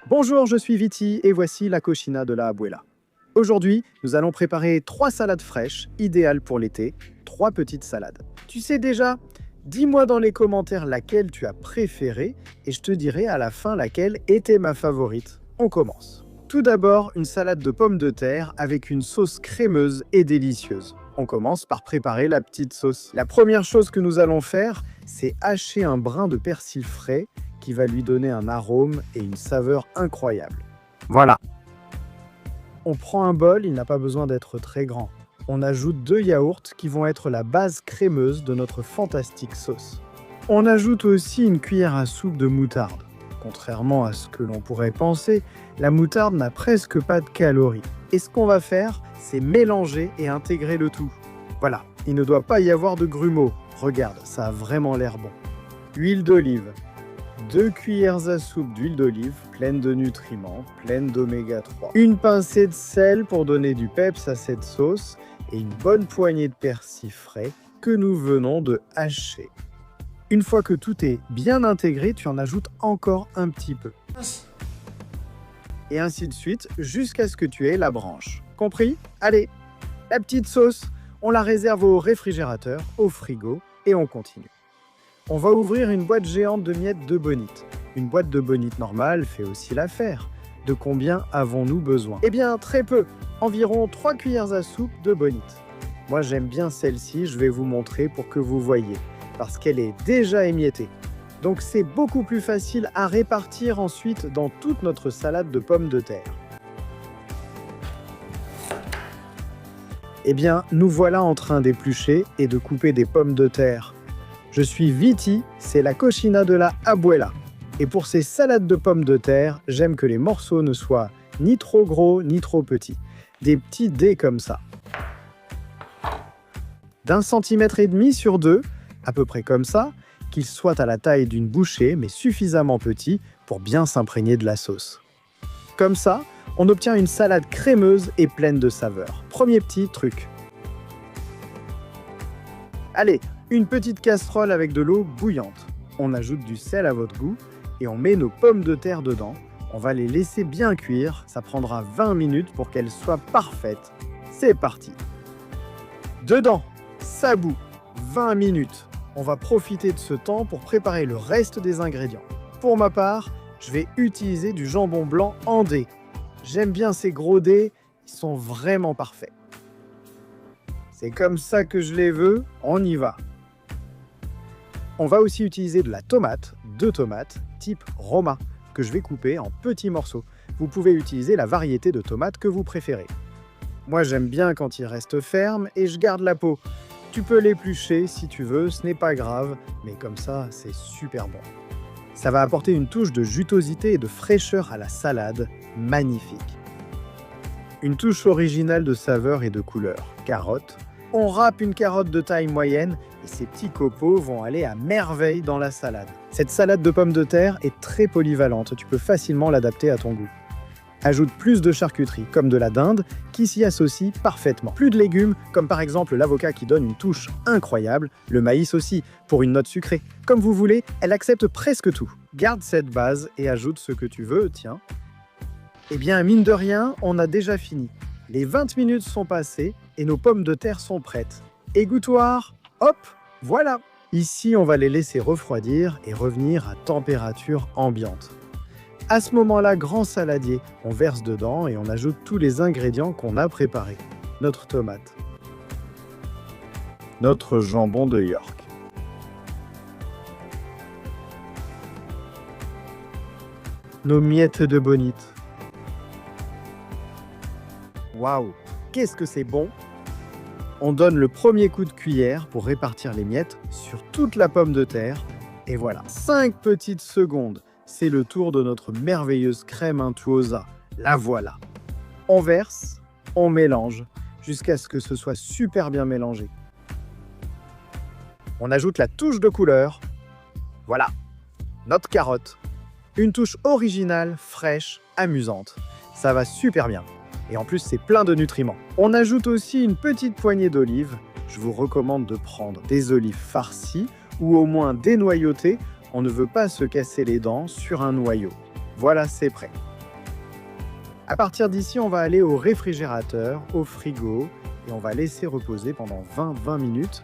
Bonjour, je suis Viti et voici la cochina de la abuela. Aujourd'hui, nous allons préparer 3 salades fraîches, idéales pour l'été, 3 petites salades. Tu sais déjà? Dis-moi dans les commentaires laquelle tu as préférée et je te dirai à la fin laquelle était ma favorite. On commence. Tout d'abord, une salade de pommes de terre avec une sauce crémeuse et délicieuse. On commence par préparer la petite sauce. La première chose que nous allons faire, c'est hacher un brin de persil frais qui va lui donner un arôme et une saveur incroyable. Voilà. On prend un bol, il n'a pas besoin d'être très grand. On ajoute 2 yaourts qui vont être la base crémeuse de notre fantastique sauce. On ajoute aussi une cuillère à soupe de moutarde. Contrairement à ce que l'on pourrait penser, la moutarde n'a presque pas de calories. Et ce qu'on va faire, c'est mélanger et intégrer le tout. Voilà, il ne doit pas y avoir de grumeaux. Regarde, ça a vraiment l'air bon. Huile d'olive. 2 cuillères à soupe d'huile d'olive, pleine de nutriments, pleine d'oméga 3. Une pincée de sel pour donner du peps à cette sauce et une bonne poignée de persil frais que nous venons de hacher. Une fois que tout est bien intégré, tu en ajoutes encore un petit peu. Et ainsi de suite, jusqu'à ce que tu aies la branche. Compris? Allez, la petite sauce, on la réserve au réfrigérateur, au frigo, et on continue. On va ouvrir une boîte géante de miettes de bonite. Une boîte de bonite normale fait aussi l'affaire. De combien avons-nous besoin? Eh bien, très peu. Environ 3 cuillères à soupe de bonite. Moi, j'aime bien celle-ci, je vais vous montrer pour que vous voyez, parce qu'elle est déjà émiettée. Donc c'est beaucoup plus facile à répartir ensuite dans toute notre salade de pommes de terre. Eh bien, nous voilà en train d'éplucher et de couper des pommes de terre. Je suis Viti, c'est la cochina de la abuela. Et pour ces salades de pommes de terre, j'aime que les morceaux ne soient ni trop gros ni trop petits. Des petits dés comme ça. d'1,5 cm sur 2, à peu près comme ça, qu'ils soient à la taille d'une bouchée, mais suffisamment petits pour bien s'imprégner de la sauce. Comme ça, on obtient une salade crémeuse et pleine de saveurs. Premier petit truc. Allez, une petite casserole avec de l'eau bouillante. On ajoute du sel à votre goût et on met nos pommes de terre dedans. On va les laisser bien cuire, ça prendra 20 minutes pour qu'elles soient parfaites. C'est parti. Dedans, ça bout, 20 minutes. On va profiter de ce temps pour préparer le reste des ingrédients. Pour ma part, je vais utiliser du jambon blanc en dés. J'aime bien ces gros dés, ils sont vraiment parfaits. C'est comme ça que je les veux, on y va. On va aussi utiliser de la tomate, 2 tomates, type Roma, que je vais couper en petits morceaux. Vous pouvez utiliser la variété de tomates que vous préférez. Moi j'aime bien quand il reste ferme et je garde la peau. Tu peux l'éplucher si tu veux, ce n'est pas grave, mais comme ça c'est super bon. Ça va apporter une touche de jutosité et de fraîcheur à la salade, magnifique. Une touche originale de saveur et de couleur, carotte. On râpe une carotte de taille moyenne et ces petits copeaux vont aller à merveille dans la salade. Cette salade de pommes de terre est très polyvalente, tu peux facilement l'adapter à ton goût. Ajoute plus de charcuterie, comme de la dinde, qui s'y associe parfaitement. Plus de légumes, comme par exemple l'avocat qui donne une touche incroyable, le maïs aussi, pour une note sucrée. Comme vous voulez, elle accepte presque tout. Garde cette base et ajoute ce que tu veux, tiens. Eh bien, mine de rien, on a déjà fini. Les 20 minutes sont passées et nos pommes de terre sont prêtes. Égouttoir, hop, voilà. Ici, on va les laisser refroidir et revenir à température ambiante. À ce moment-là, grand saladier, on verse dedans et on ajoute tous les ingrédients qu'on a préparés. Notre tomate. Notre jambon de York. Nos miettes de bonite. Waouh, qu'est-ce que c'est bon! On donne le premier coup de cuillère pour répartir les miettes sur toute la pomme de terre. Et voilà, 5 petites secondes. C'est le tour de notre merveilleuse crème untuosa. La voilà. On verse, on mélange, jusqu'à ce que ce soit super bien mélangé. On ajoute la touche de couleur. Voilà, notre carotte. Une touche originale, fraîche, amusante. Ça va super bien. Et en plus, c'est plein de nutriments. On ajoute aussi une petite poignée d'olives. Je vous recommande de prendre des olives farcies ou au moins dénoyautées. On ne veut pas se casser les dents sur un noyau. Voilà, c'est prêt. À partir d'ici, on va aller au réfrigérateur, au frigo, et on va laisser reposer pendant 20 minutes.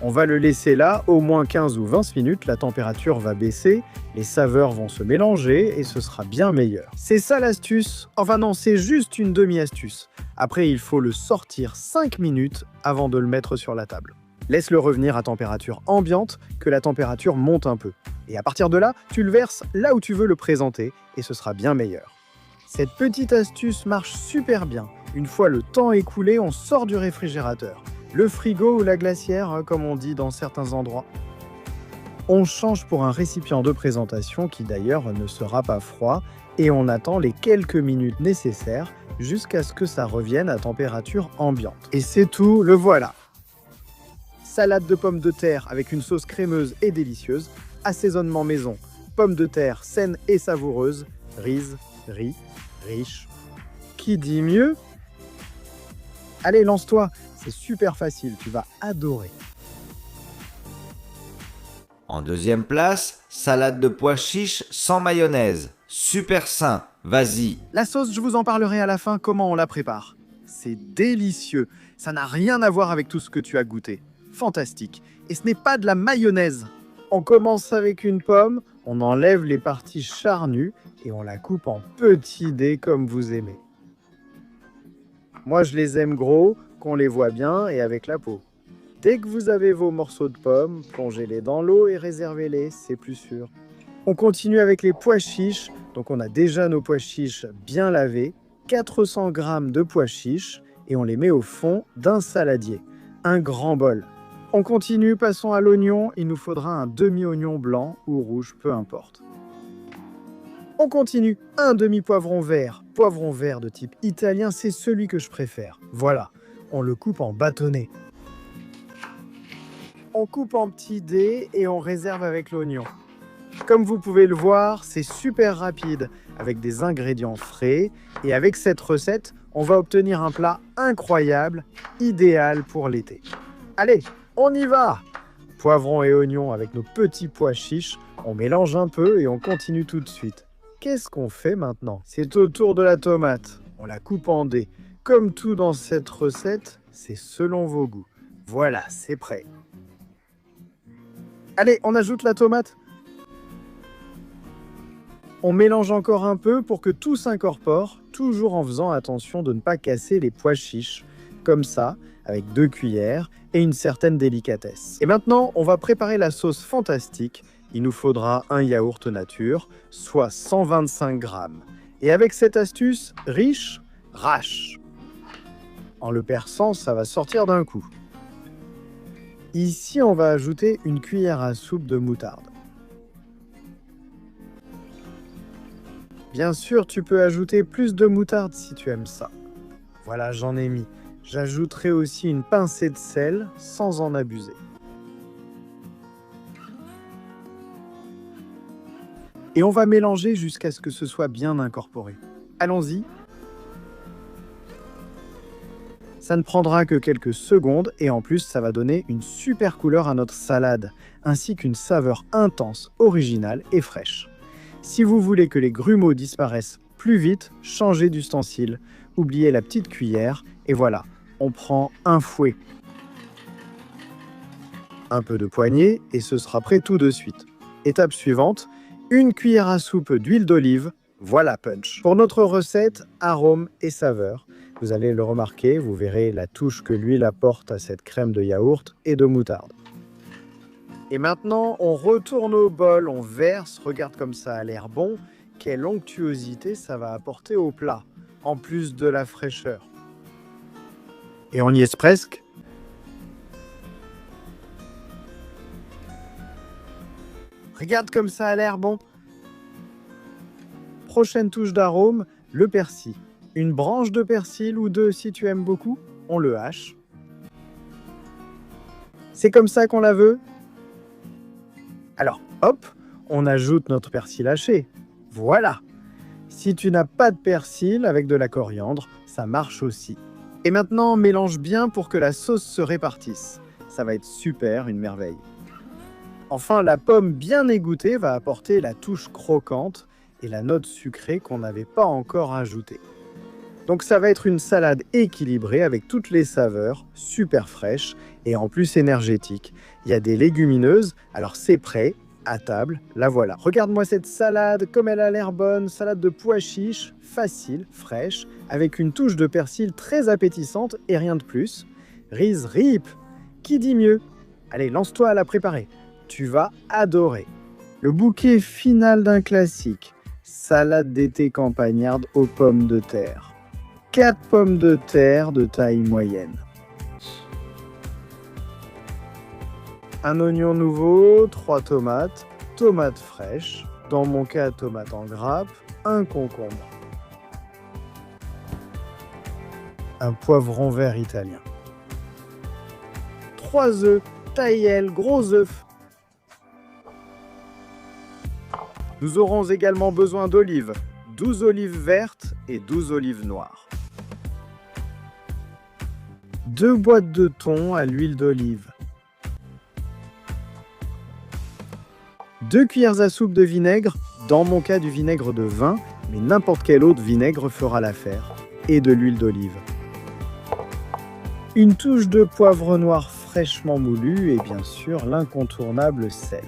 On va le laisser là, au moins 15 ou 20 minutes, la température va baisser, les saveurs vont se mélanger et ce sera bien meilleur. C'est ça l'astuce. Enfin non, c'est juste une demi-astuce. Après, il faut le sortir 5 minutes avant de le mettre sur la table. Laisse-le revenir à température ambiante, que la température monte un peu. Et à partir de là, tu le verses là où tu veux le présenter et ce sera bien meilleur. Cette petite astuce marche super bien. Une fois le temps écoulé, on sort du réfrigérateur. Le frigo ou la glacière, comme on dit dans certains endroits. On change pour un récipient de présentation qui d'ailleurs ne sera pas froid et on attend les quelques minutes nécessaires jusqu'à ce que ça revienne à température ambiante. Et c'est tout, le voilà. Salade de pommes de terre avec une sauce crémeuse et délicieuse, assaisonnement maison, pommes de terre saines et savoureuses, riz, riche. Qui dit mieux? Allez, lance-toi, c'est super facile, tu vas adorer. En deuxième place, salade de pois chiches sans mayonnaise. Super sain, vas-y. La sauce, je vous en parlerai à la fin comment on la prépare. C'est délicieux, ça n'a rien à voir avec tout ce que tu as goûté. Fantastique. Et ce n'est pas de la mayonnaise. On commence avec une pomme, on enlève les parties charnues et on la coupe en petits dés comme vous aimez. Moi, je les aime gros, qu'on les voit bien et avec la peau. Dès que vous avez vos morceaux de pommes, plongez-les dans l'eau et réservez-les, c'est plus sûr. On continue avec les pois chiches. Donc on a déjà nos pois chiches bien lavés, 400 g de pois chiches et on les met au fond d'un saladier, un grand bol. On continue, passons à l'oignon, il nous faudra un demi-oignon blanc ou rouge, peu importe. On continue, un demi-poivron vert de type italien, c'est celui que je préfère. Voilà, on le coupe en bâtonnets. On coupe en petits dés et on réserve avec l'oignon. Comme vous pouvez le voir, c'est super rapide, avec des ingrédients frais. Et avec cette recette, on va obtenir un plat incroyable, idéal pour l'été. Allez, on y va! Poivron et oignons avec nos petits pois chiches, on mélange un peu et on continue tout de suite. Qu'est-ce qu'on fait maintenant? C'est au tour de la tomate. On la coupe en dés. Comme tout dans cette recette, c'est selon vos goûts. Voilà, c'est prêt. Allez, on ajoute la tomate. On mélange encore un peu pour que tout s'incorpore, toujours en faisant attention de ne pas casser les pois chiches. Comme ça, avec 2 cuillères et une certaine délicatesse. Et maintenant, on va préparer la sauce fantastique. Il nous faudra un yaourt nature, soit 125 g. Et avec cette astuce, riche, rache. En le perçant, ça va sortir d'un coup. Ici, on va ajouter une cuillère à soupe de moutarde. Bien sûr, tu peux ajouter plus de moutarde si tu aimes ça. Voilà, j'en ai mis. J'ajouterai aussi une pincée de sel sans en abuser. Et on va mélanger jusqu'à ce que ce soit bien incorporé. Allons-y. Ça ne prendra que quelques secondes et en plus, ça va donner une super couleur à notre salade, ainsi qu'une saveur intense, originale et fraîche. Si vous voulez que les grumeaux disparaissent plus vite, changez d'ustensile. Oubliez la petite cuillère et voilà, on prend un fouet. Un peu de poignée et ce sera prêt tout de suite. Étape suivante, une cuillère à soupe d'huile d'olive. Voilà punch. Pour notre recette, arôme et saveur. Vous allez le remarquer, vous verrez la touche que l'huile apporte à cette crème de yaourt et de moutarde. Et maintenant, on retourne au bol, on verse, regarde comme ça a l'air bon. Quelle onctuosité ça va apporter au plat, en plus de la fraîcheur. Et on y est presque. Regarde comme ça a l'air bon. Prochaine touche d'arôme, le persil. Une branche de persil ou 2 si tu aimes beaucoup, on le hache. C'est comme ça qu'on la veut. Alors, hop, on ajoute notre persil haché. Voilà. Si tu n'as pas de persil avec de la coriandre, ça marche aussi. Et maintenant, mélange bien pour que la sauce se répartisse. Ça va être super, une merveille. Enfin, la pomme bien égouttée va apporter la touche croquante et la note sucrée qu'on n'avait pas encore ajoutée. Donc ça va être une salade équilibrée avec toutes les saveurs, super fraîche et en plus énergétique. Il y a des légumineuses, alors c'est prêt, à table, la voilà. Regarde-moi cette salade, comme elle a l'air bonne, salade de pois chiches, facile, fraîche, avec une touche de persil très appétissante et rien de plus. Riz rip, qui dit mieux? Allez, lance-toi à la préparer. Tu vas adorer. Le bouquet final d'un classique. Salade d'été campagnarde aux pommes de terre. 4 pommes de terre de taille moyenne. Un oignon nouveau, 3 tomates, tomates fraîches, dans mon cas tomates en grappe, un concombre. Un poivron vert italien. 3 œufs, taille gros œufs. Nous aurons également besoin d'olives, 12 olives vertes et 12 olives noires. 2 boîtes de thon à l'huile d'olive. 2 cuillères à soupe de vinaigre, dans mon cas du vinaigre de vin, mais n'importe quel autre vinaigre fera l'affaire, et de l'huile d'olive. Une touche de poivre noir fraîchement moulu et bien sûr l'incontournable sel.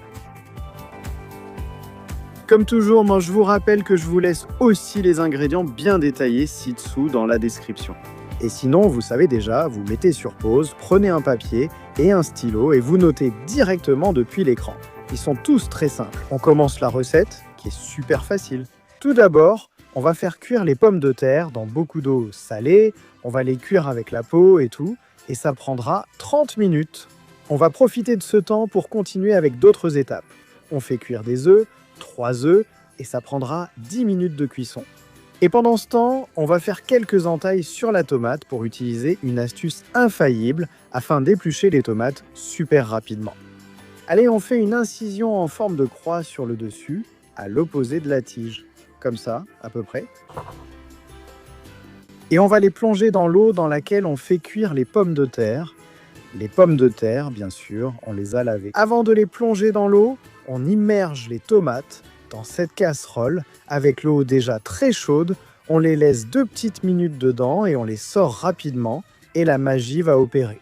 Comme toujours, moi je vous rappelle que je vous laisse aussi les ingrédients bien détaillés ci-dessous dans la description. Et sinon, vous savez déjà, vous mettez sur pause, prenez un papier et un stylo et vous notez directement depuis l'écran. Ils sont tous très simples. On commence la recette, qui est super facile. Tout d'abord, on va faire cuire les pommes de terre dans beaucoup d'eau salée, on va les cuire avec la peau et tout, et ça prendra 30 minutes. On va profiter de ce temps pour continuer avec d'autres étapes. On fait cuire des œufs, 3 œufs, et ça prendra 10 minutes de cuisson. Et pendant ce temps, on va faire quelques entailles sur la tomate pour utiliser une astuce infaillible afin d'éplucher les tomates super rapidement. Allez, on fait une incision en forme de croix sur le dessus, à l'opposé de la tige. Comme ça, à peu près. Et on va les plonger dans l'eau dans laquelle on fait cuire les pommes de terre. Les pommes de terre, bien sûr, on les a lavées. Avant de les plonger dans l'eau, on immerge les tomates dans cette casserole avec l'eau déjà très chaude. On les laisse 2 petites minutes dedans et on les sort rapidement et la magie va opérer.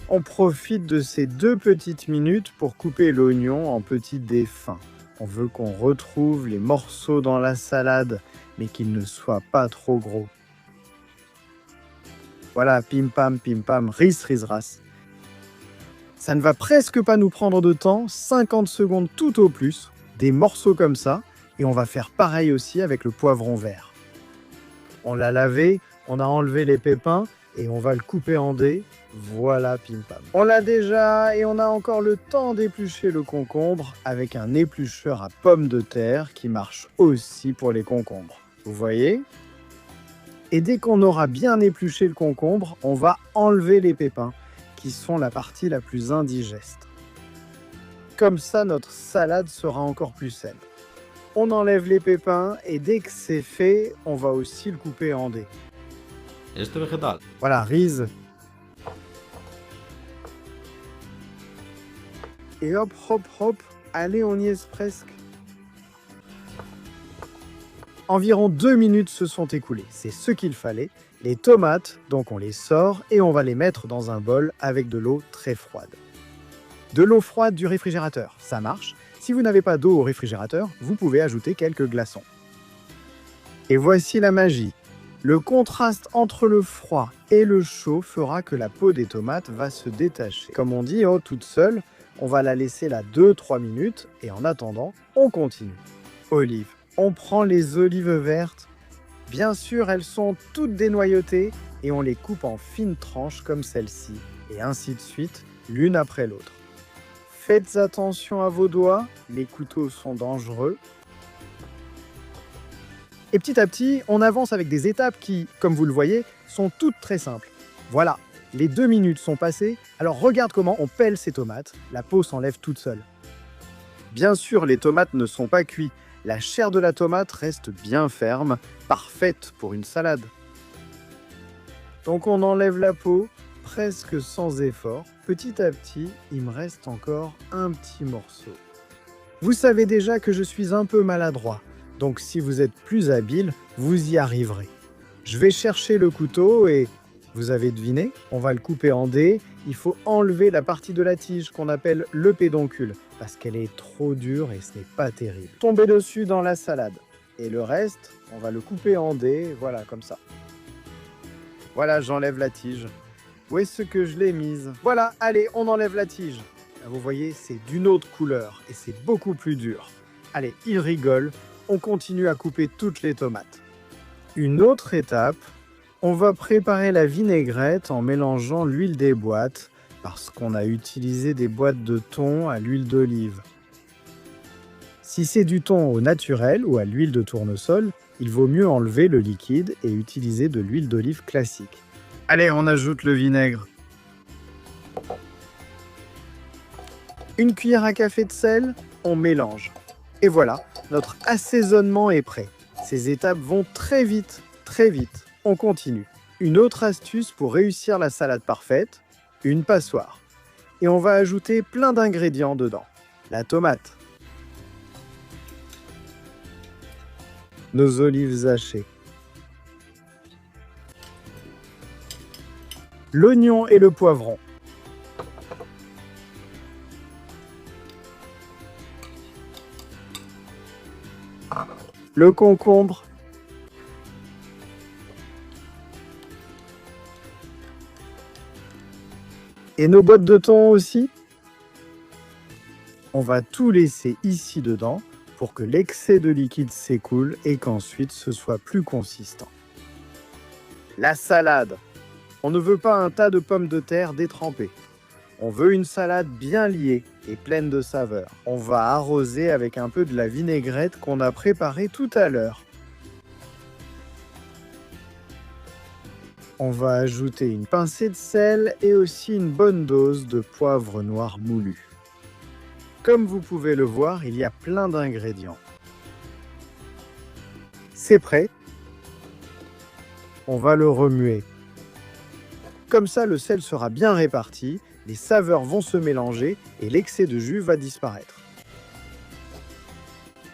On profite de ces 2 petites minutes pour couper l'oignon en petits dés fins. On veut qu'on retrouve les morceaux dans la salade, mais qu'ils ne soient pas trop gros. Voilà, pim pam, riz ras. Ça ne va presque pas nous prendre de temps, 50 secondes tout au plus, des morceaux comme ça, et on va faire pareil aussi avec le poivron vert. On l'a lavé, on a enlevé les pépins, et on va le couper en dés. Voilà, pim pam. On l'a déjà et on a encore le temps d'éplucher le concombre avec un éplucheur à pommes de terre qui marche aussi pour les concombres. Vous voyez? Et dès qu'on aura bien épluché le concombre, on va enlever les pépins qui sont la partie la plus indigeste. Comme ça, notre salade sera encore plus saine. On enlève les pépins et dès que c'est fait, on va aussi le couper en dés. Voilà, riz. Et hop, hop, hop, allez, on y est presque. Environ 2 minutes se sont écoulées, c'est ce qu'il fallait. Les tomates, donc on les sort et on va les mettre dans un bol avec de l'eau très froide. De l'eau froide du réfrigérateur, ça marche. Si vous n'avez pas d'eau au réfrigérateur, vous pouvez ajouter quelques glaçons. Et voici la magie. Le contraste entre le froid et le chaud fera que la peau des tomates va se détacher. Comme on dit, toute seule, on va la laisser là 2-3 minutes et en attendant, on continue. Olives. On prend les olives vertes. Bien sûr, elles sont toutes dénoyautées et on les coupe en fines tranches comme celle-ci. Et ainsi de suite, l'une après l'autre. Faites attention à vos doigts, les couteaux sont dangereux. Et petit à petit, on avance avec des étapes qui, comme vous le voyez, sont toutes très simples. Voilà, les 2 minutes sont passées, alors regarde comment on pèle ces tomates, la peau s'enlève toute seule. Bien sûr, les tomates ne sont pas cuites, la chair de la tomate reste bien ferme, parfaite pour une salade. Donc on enlève la peau, presque sans effort, petit à petit, il me reste encore un petit morceau. Vous savez déjà que je suis un peu maladroit, donc si vous êtes plus habile, vous y arriverez. Je vais chercher le couteau et... Vous avez deviné? On va le couper en dés. Il faut enlever la partie de la tige qu'on appelle le pédoncule, parce qu'elle est trop dure et ce n'est pas terrible. Tombez dessus dans la salade. Et le reste, on va le couper en dés, voilà, comme ça. Voilà, j'enlève la tige. Où est-ce que je l'ai mise? Voilà, allez, on enlève la tige. Là, vous voyez, c'est d'une autre couleur et c'est beaucoup plus dur. Allez, il rigole. On continue à couper toutes les tomates. Une autre étape, on va préparer la vinaigrette en mélangeant l'huile des boîtes parce qu'on a utilisé des boîtes de thon à l'huile d'olive. Si c'est du thon au naturel ou à l'huile de tournesol, il vaut mieux enlever le liquide et utiliser de l'huile d'olive classique. Allez, on ajoute le vinaigre. Une cuillère à café de sel, on mélange. Et voilà, notre assaisonnement est prêt. Ces étapes vont très vite, très vite. On continue. Une autre astuce pour réussir la salade parfaite, une passoire. Et on va ajouter plein d'ingrédients dedans. La tomate, nos olives hachées, l'oignon et le poivron, le concombre, et nos boîtes de thon aussi. On va tout laisser ici dedans pour que l'excès de liquide s'écoule et qu'ensuite ce soit plus consistant. La salade. On ne veut pas un tas de pommes de terre détrempées. On veut une salade bien liée et pleine de saveurs. On va arroser avec un peu de la vinaigrette qu'on a préparée tout à l'heure. On va ajouter une pincée de sel et aussi une bonne dose de poivre noir moulu. Comme vous pouvez le voir, il y a plein d'ingrédients. C'est prêt. On va le remuer. Comme ça, le sel sera bien réparti, les saveurs vont se mélanger et l'excès de jus va disparaître.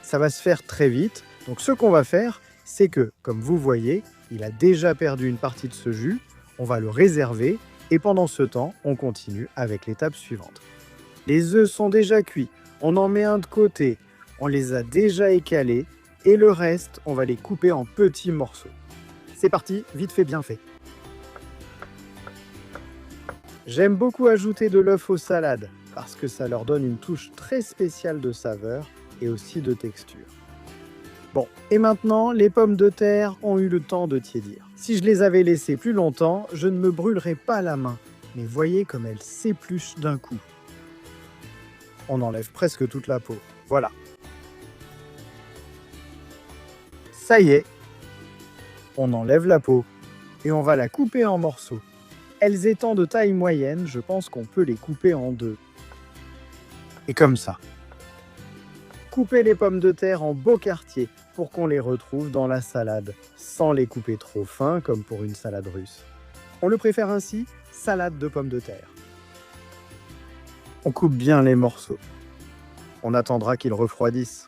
Ça va se faire très vite, donc ce qu'on va faire, c'est que, comme vous voyez, il a déjà perdu une partie de ce jus, on va le réserver et pendant ce temps, on continue avec l'étape suivante. Les œufs sont déjà cuits, on en met un de côté, on les a déjà écalés et le reste, on va les couper en petits morceaux. C'est parti, vite fait, bien fait. J'aime beaucoup ajouter de l'œuf aux salades parce que ça leur donne une touche très spéciale de saveur et aussi de texture. Bon, et maintenant, les pommes de terre ont eu le temps de tiédir. Si je les avais laissées plus longtemps, je ne me brûlerais pas la main. Mais voyez comme elles s'épluchent d'un coup. On enlève presque toute la peau. Voilà. Ça y est. On enlève la peau. Et on va la couper en morceaux. Elles étant de taille moyenne, je pense qu'on peut les couper en deux. Et comme ça. Coupez les pommes de terre en beaux quartiers pour qu'on les retrouve dans la salade, sans les couper trop fins comme pour une salade russe. On le préfère ainsi, salade de pommes de terre. On coupe bien les morceaux. On attendra qu'ils refroidissent.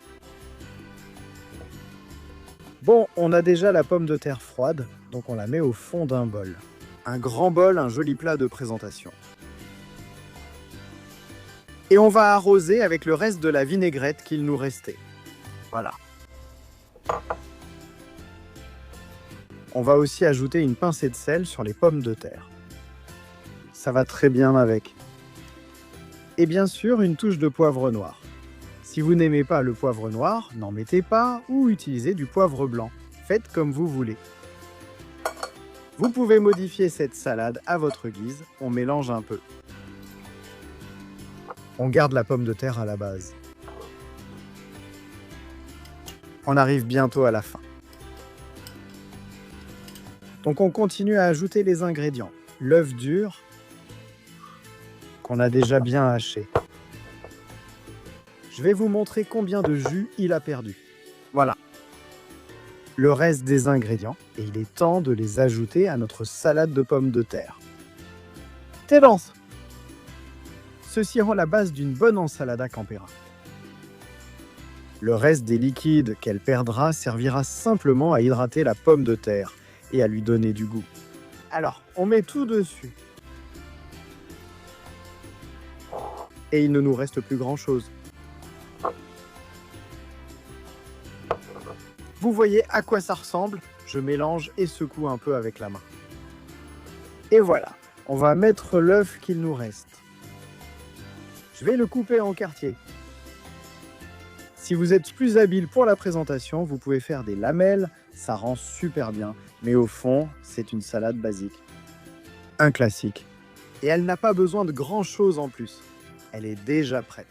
Bon, on a déjà la pomme de terre froide, donc on la met au fond d'un bol. Un grand bol, un joli plat de présentation. Et on va arroser avec le reste de la vinaigrette qu'il nous restait. Voilà. On va aussi ajouter une pincée de sel sur les pommes de terre. Ça va très bien avec. Et bien sûr, une touche de poivre noir. Si vous n'aimez pas le poivre noir, n'en mettez pas ou utilisez du poivre blanc. Faites comme vous voulez. Vous pouvez modifier cette salade à votre guise, on mélange un peu. On garde la pomme de terre à la base. On arrive bientôt à la fin. Donc on continue à ajouter les ingrédients. L'œuf dur, qu'on a déjà bien haché. Je vais vous montrer combien de jus il a perdu. Voilà. Le reste des ingrédients, et il est temps de les ajouter à notre salade de pommes de terre. T'es lance! Ceci rend la base d'une bonne ensalada campera. Le reste des liquides qu'elle perdra servira simplement à hydrater la pomme de terre et à lui donner du goût. Alors, on met tout dessus. Et il ne nous reste plus grand-chose. Vous voyez à quoi ça ressemble? Je mélange et secoue un peu avec la main. Et voilà, on va mettre l'œuf qu'il nous reste. Je vais le couper en quartiers. Si vous êtes plus habile pour la présentation, vous pouvez faire des lamelles, ça rend super bien. Mais au fond, c'est une salade basique. Un classique. Et elle n'a pas besoin de grand-chose en plus. Elle est déjà prête.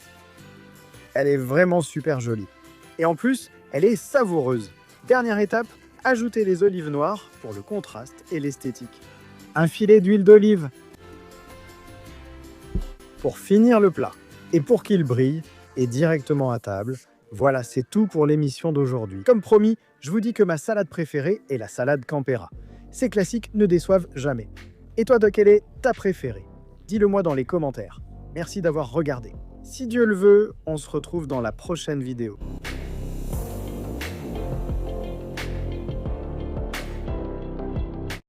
Elle est vraiment super jolie. Et en plus, elle est savoureuse. Dernière étape, ajoutez les olives noires pour le contraste et l'esthétique. Un filet d'huile d'olive pour finir le plat. Et pour qu'il brille, et directement à table, voilà, c'est tout pour l'émission d'aujourd'hui. Comme promis, je vous dis que ma salade préférée est la salade campera. Ces classiques ne déçoivent jamais. Et toi, quelle est ta préférée? Dis-le moi dans les commentaires. Merci d'avoir regardé. Si Dieu le veut, on se retrouve dans la prochaine vidéo.